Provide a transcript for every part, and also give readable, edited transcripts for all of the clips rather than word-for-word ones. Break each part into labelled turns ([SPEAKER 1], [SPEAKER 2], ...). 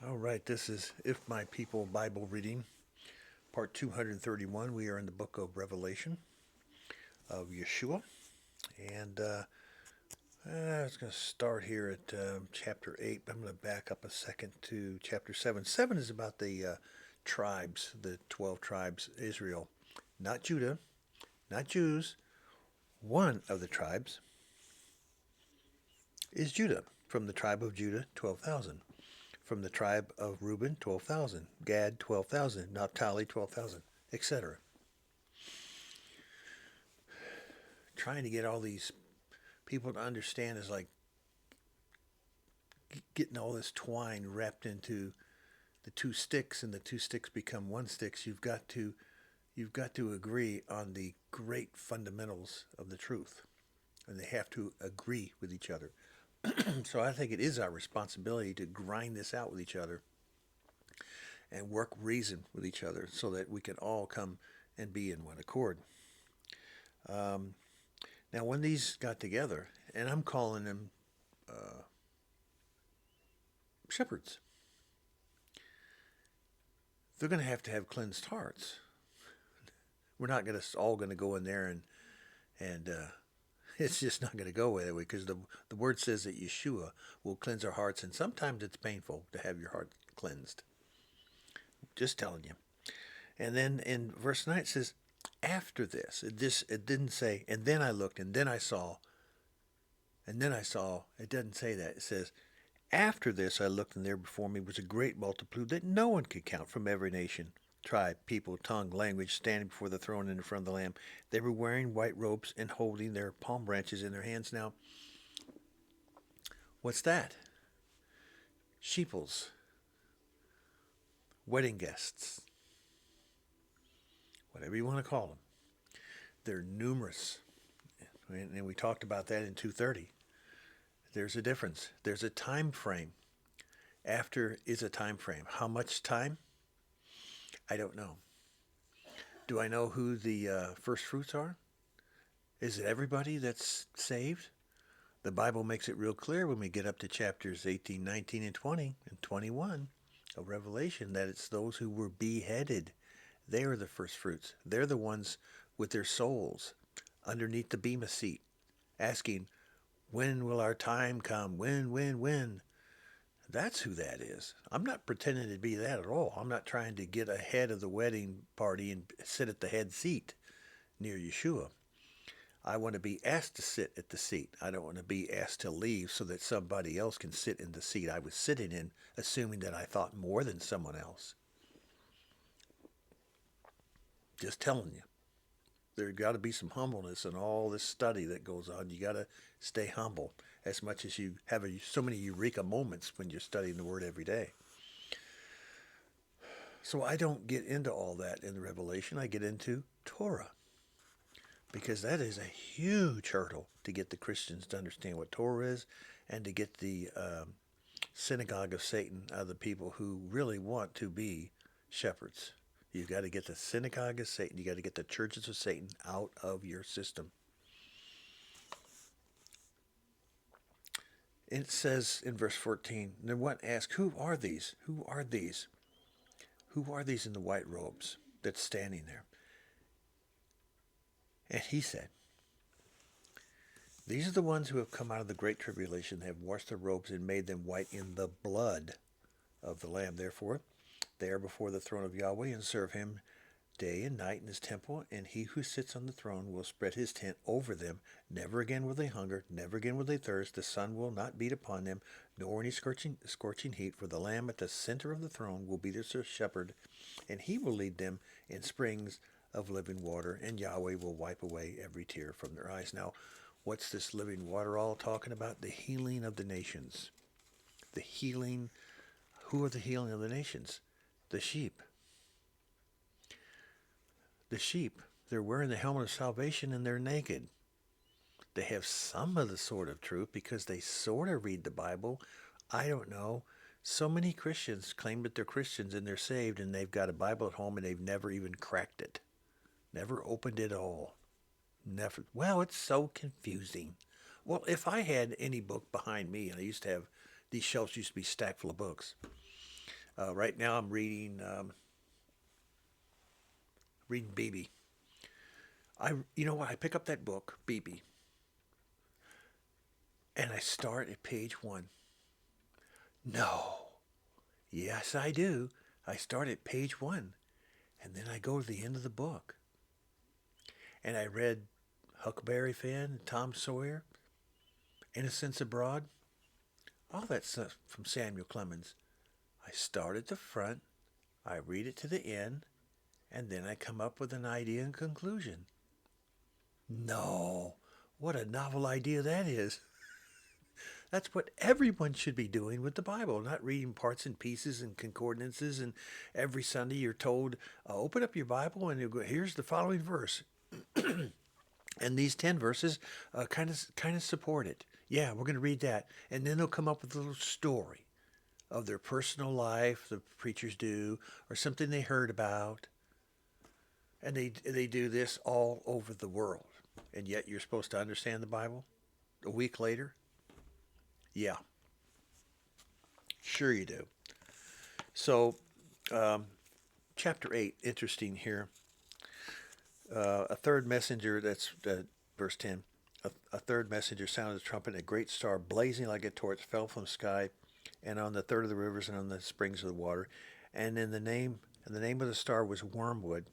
[SPEAKER 1] All right, this is If My People Bible Reading, part 231. We are in the book of Revelation of Yeshua. And I was going to start here at chapter 8, but I'm going to back up a second to chapter 7. 7 is about the tribes, the 12 tribes, Israel. Not Judah, not Jews. One of the tribes is Judah. From the tribe of Judah, 12,000. From the tribe of Reuben, 12,000. Gad, 12,000. Naphtali, 12,000, etc. Trying to get all these people to understand is like getting all this twine wrapped into the two sticks, and the two sticks become one stick. You've got to agree on the great fundamentals of the truth, and they have to agree with each other. So I think it is our responsibility to grind this out with each other and work reason with each other so that we can all come and be in one accord. Um, Now, when these got together, and I'm calling them uh, shepherds, they're going to have cleansed hearts. We're not going to all going to go in there and it's just not going to go that way because the word says that Yeshua will cleanse our hearts, and sometimes it's painful to have your heart cleansed. Just telling you. And then in verse 9 it says, after this, it didn't say, and then I looked, and then I saw, and then I saw. It doesn't say that. It says, after this I looked, and there before me was a great multitude that no one could count, from every nation, tribe, people, tongue, language, standing before the throne and in front of the Lamb. They were wearing white robes and holding their palm branches in their hands. Now, what's that? Sheeples, wedding guests, whatever you want to call them. They're numerous. And we talked about that in 230. There's a difference. There's a time frame. After is a time frame. How much time? I don't know. Do I know who the first fruits are? Is it everybody that's saved? The Bible makes it real clear when we get up to chapters 18, 19, and 20 and 21 of Revelation that it's those who were beheaded. They are the first fruits. They're the ones with their souls underneath the bema seat asking, when will our time come? When? That's who that is. I'm not pretending to be that at all. I'm not trying to get ahead of the wedding party and sit at the head seat near Yeshua. I want to be asked to sit at the seat. I don't want to be asked to leave so that somebody else can sit in the seat I was sitting in, assuming that I thought more than someone else. Just telling you. There's got to be some humbleness in all this study that goes on. You got to stay humble as much as you have so many eureka moments when you're studying the Word every day. So I don't get into all that in the Revelation. I get into Torah because that is a huge hurdle to get the Christians to understand what Torah is and to get the synagogue of Satan out of the people who really want to be shepherds. You've got to get the synagogue of Satan. You got to get the churches of Satan out of your system. It says in verse 14, then one asked, who are these? Who are these? Who are these in the white robes that's standing there? And he said, these are the ones who have come out of the great tribulation. They have washed their robes and made them white in the blood of the Lamb. Therefore, they are before the throne of Yahweh and serve him day and night in his temple, and he who sits on the throne will spread his tent over them. Never again will they hunger, never again will they thirst. The sun will not beat upon them, nor any scorching heat, for the Lamb at the center of the throne will be their shepherd, and he will lead them in springs of living water, and Yahweh will wipe away every tear from their eyes. Now, what's this living water all talking about? The healing of the nations. The healing. Who are the healing of the nations? The sheep. The sheep, they're wearing the helmet of salvation and they're naked. They have some of the sort of truth because they sort of read the Bible. I don't know. So many Christians claim that they're Christians and they're saved and they've got a Bible at home and they've never even cracked it. Never opened it at all. Never. Well, it's so confusing. Well, if I had any book behind me, and I used to have, these shelves used to be stacked full of books. Right now, I'm reading Beebe. You know what? I pick up that book, Beebe, and I start at page one. No, yes, I do. I start at page one, and then I go to the end of the book, and I read Huckleberry Finn, Tom Sawyer, Innocents Abroad, all that stuff from Samuel Clemens. I start at the front, I read it to the end, and then I come up with an idea and conclusion. No, what a novel idea that is. That's what everyone should be doing with the Bible, not reading parts and pieces and concordances. And every Sunday you're told, open up your Bible and you go, here's the following verse. And these 10 verses kind of support it. Yeah, we're going to read that. And then they'll come up with a little story of their personal life, the preachers do, or something they heard about. And they do this all over the world. And yet you're supposed to understand the Bible a week later? Yeah, sure you do. So, chapter 8, interesting here. A third messenger, that's verse 10. A third messenger sounded a trumpet, and a great star blazing like a torch fell from the sky and on the third of the rivers and on the springs of the water. And the name of the star was Wormwood.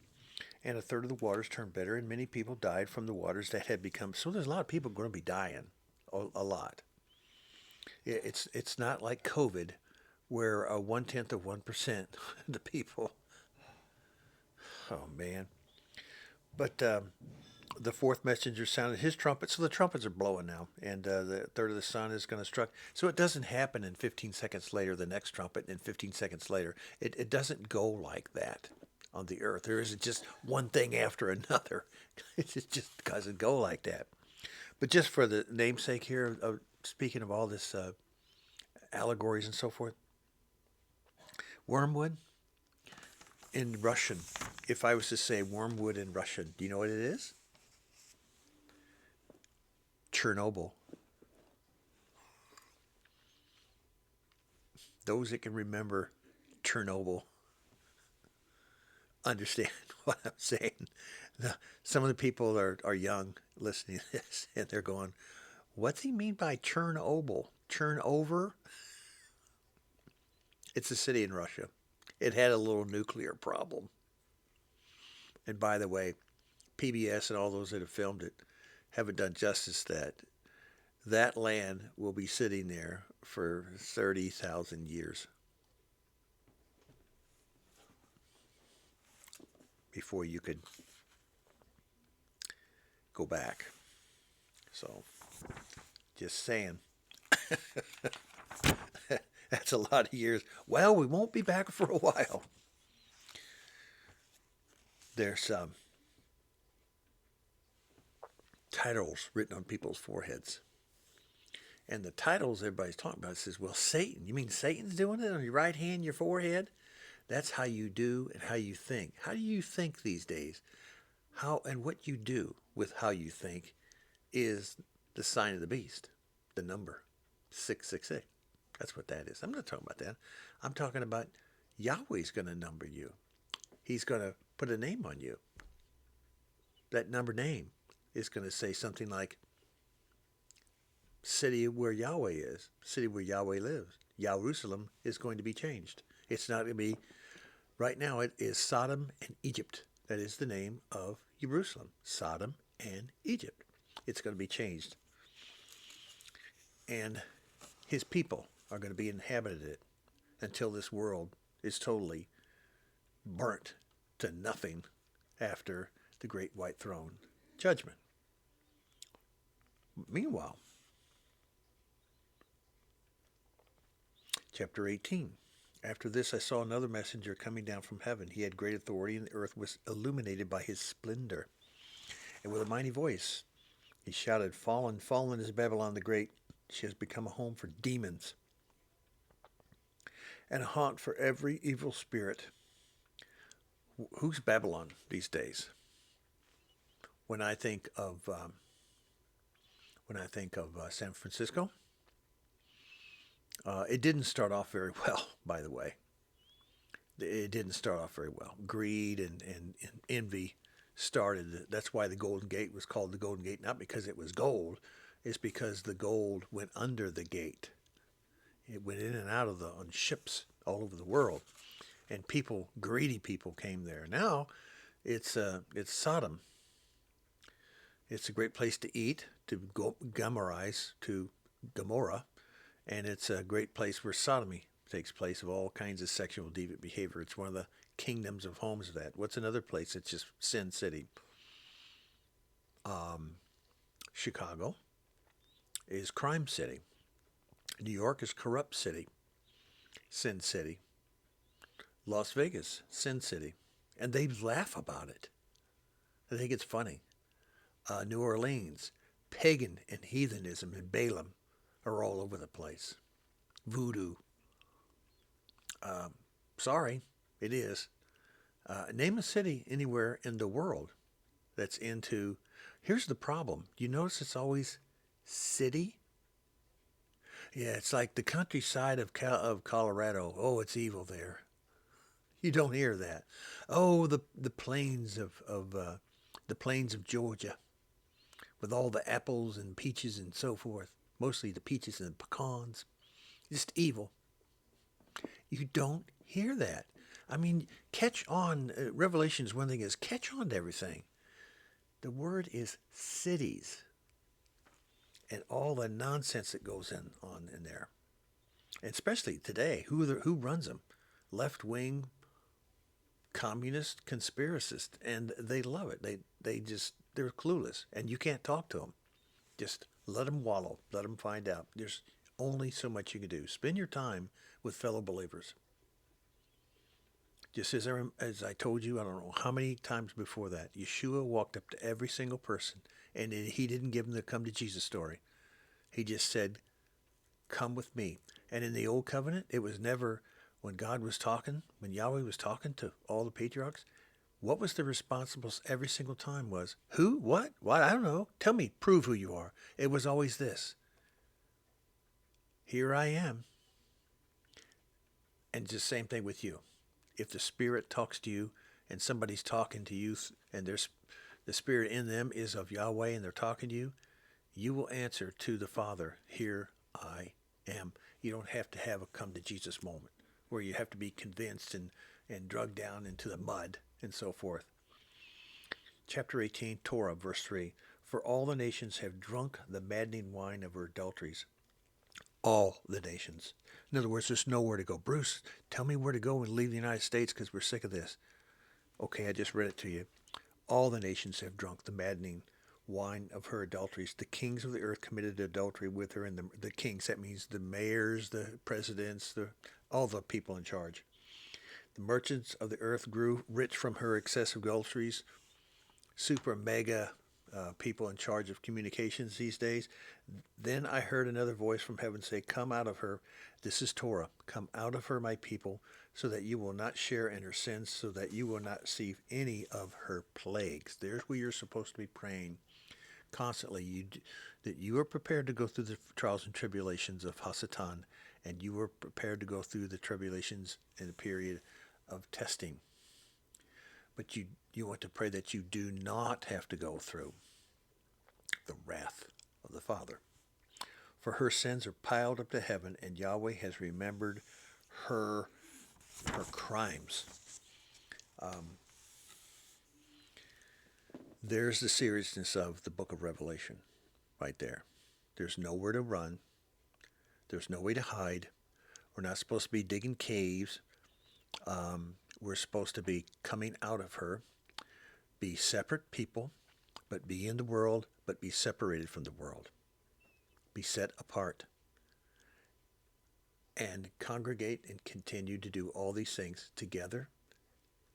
[SPEAKER 1] And a third of the waters turned bitter, and many people died from the waters that had become. So there's a lot of people going to be dying, a lot. It's not like COVID, where 1/10 of 1% of the people. Oh man! But the fourth messenger sounded his trumpet. So the trumpets are blowing now, and the third of the sun is going to struck. So it doesn't happen in 15 seconds later, the next trumpet, and 15 seconds later. It doesn't go like that on the earth. There isn't just one thing after another. It just doesn't go like that. But just for the namesake here, speaking of all this allegories and so forth, wormwood in Russian. If I was to say wormwood in Russian, do you know what it is? Chernobyl. Those that can remember Chernobyl understand what I'm saying. Some of the people are young listening to this, and they're going, what's he mean by Chernobyl? Churn over? It's a city in Russia. It had a little nuclear problem. And by the way, PBS and all those that have filmed it haven't done justice that that land will be sitting there for 30,000 years before you could go back. So, just saying. That's a lot of years. Well, we won't be back for a while. There's titles written on people's foreheads. And the titles everybody's talking about says, well, Satan. You mean Satan's doing it on your right hand, your forehead? That's how you do and how you think. How do you think these days? How and what you do with how you think is the sign of the beast, the number 666. That's what that is. I'm not talking about that. I'm talking about Yahweh's going to number you. He's going to put a name on you. That number name is going to say something like city where Yahweh is, city where Yahweh lives. Jerusalem is going to be changed. It's not going to be, right now it is Sodom and Egypt. That is the name of Jerusalem, Sodom and Egypt. It's going to be changed. And his people are going to be inhabited it until this world is totally burnt to nothing after the great white throne judgment. Meanwhile, chapter 18. After this, I saw another messenger coming down from heaven. He had great authority, and the earth was illuminated by his splendor. And with a mighty voice, he shouted, Fallen, fallen is Babylon the Great. She has become a home for demons and a haunt for every evil spirit. Who's Babylon these days? When I think of San Francisco, it didn't start off very well, by the way. It didn't start off very well. Greed and envy started. That's why the Golden Gate was called the Golden Gate, not because it was gold. It's because the gold went under the gate. It went in and out of on ships all over the world, and people, greedy people, came there. Now, it's Sodom. It's a great place to eat, to Gomorize, to Gomorrah, and it's a great place where sodomy takes place of all kinds of sexual deviant behavior. It's one of the kingdoms of homes of that. What's another place? It's just Sin City. Chicago is Crime City. New York is Corrupt City, Sin City. Las Vegas, Sin City. And they laugh about it. They think it's funny. New Orleans, pagan and heathenism and Balaam are all over the place. Voodoo. Sorry, it is. Name a city anywhere in the world that's into. Here's the problem. You notice it's always city. Yeah, it's like the countryside of Colorado. Oh, it's evil there. You don't hear that. Oh, the plains of the plains of Georgia, with all the apples and peaches and so forth. Mostly the peaches and the pecans. Just evil. You don't hear that. I mean, catch on. Revelation is one thing, is catch on to everything. The word is cities. And all the nonsense that goes on in there. And especially today, who runs them? Left-wing communist conspiracists, and they love it. They're clueless, and you can't talk to them. Just let them wallow. Let them find out. There's only so much you can do. Spend your time with fellow believers. Just as I told you, I don't know how many times before that, Yeshua walked up to every single person, and he didn't give them the come to Jesus story. He just said, come with me. And in the Old Covenant, it was never, when God was talking, when Yahweh was talking to all the patriarchs, what was the responsible every single time was, who, what, I don't know. Tell me, prove who you are. It was always this. Here I am. And just same thing with you. If the Spirit talks to you and somebody's talking to you and there's the Spirit in them is of Yahweh and they're talking to you, you will answer to the Father, here I am. You don't have to have a come to Jesus moment where you have to be convinced and drugged down into the mud and so forth. Chapter 18, Torah, verse 3. For all the nations have drunk the maddening wine of her adulteries. All the nations. In other words, there's nowhere to go. Bruce, tell me where to go and leave the United States because we're sick of this. Okay, I just read it to you. All the nations have drunk the maddening wine of her adulteries. The kings of the earth committed adultery with her, and the kings, that means the mayors, the presidents, all the people in charge. The merchants of the earth grew rich from her excessive adulteries. Super mega people in charge of communications these days. Then I heard another voice from heaven say, come out of her. This is Torah. Come out of her, my people, so that you will not share in her sins, so that you will not receive any of her plagues. There's where you're supposed to be praying constantly. That you are prepared to go through the trials and tribulations of Hasatan, and you are prepared to go through the tribulations in a period of testing. But you want to pray that you do not have to go through the wrath of the Father. For her sins are piled up to heaven, and Yahweh has remembered her crimes. There's the seriousness of the book of Revelation right there. There's nowhere to run. There's no way to hide. We're not supposed to be digging caves. We're supposed to be coming out of her, be separate people, but be in the world, but be separated from the world. Be set apart. And congregate and continue to do all these things together.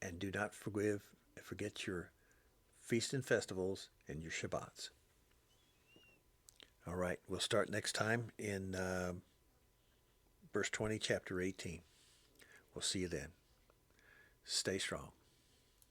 [SPEAKER 1] And do not forget your feasts and festivals and your Shabbats. All right, we'll start next time in verse 20, chapter 18. We'll see you then. Stay strong.